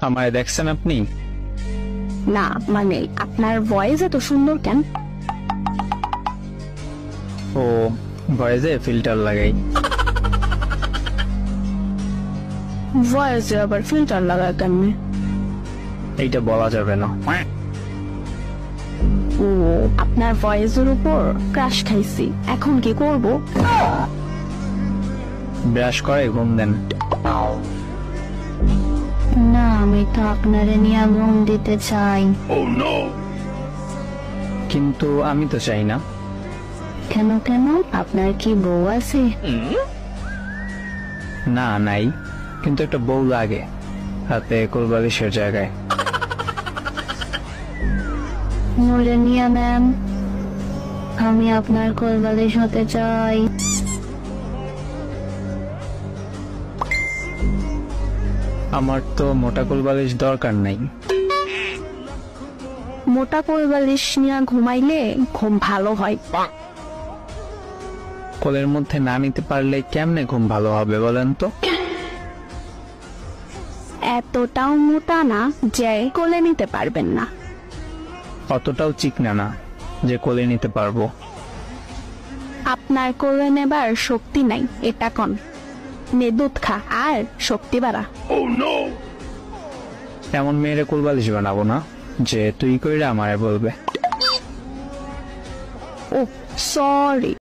আমায় দেখছেন আপনি? না মানে আপনার ভয়েস এত সুন্দর কেন? ও ভয়েসে ফিল্টার লাগাই। ভয়েসে আবার ফিল্টার লাগায় কেমনে? এইটা বলা যাবে না। ও আপনার ভয়েসের উপর ক্রাশ খাইছি, এখন কি করব? ব্রাশ করে ঘুম দেন। না আমি তো আপনারে নিয়ে ঘুম দিতে চাই। কিন্তু আমি তো চাই না। কেন কেন, আপনার কি বউ আছে? না নাই, কিন্তু একটা বউ লাগে হাতে কোলবালিশের জায়গায়। মোরে নিয়ে নেন, আমি আপনার কোলবালিশ হতে চাই। আমার তো মোটা কোলবালিশ দরকার নাই। মোটা কোলবালিশ নিয়ে ঘুমাইলে ঘুম ভালো হয়। কোলের মধ্যে না নিতে পারলে কেমনে ঘুম ভালো হবে বলেন তো? এতটাও মোটা না যে কোলে নিতে পারবেন না। অতটাও চিকনা না যে কোলে নিতে পারবো। আপনার কোলে নেবার শক্তি নাই, এটা কন। নে দুধ খা আর শক্তি বাড়া। এমন মেয়েরে কোলবালিশ বানাবো না যে তুই কইরা আমারে বলবে। ও সরি।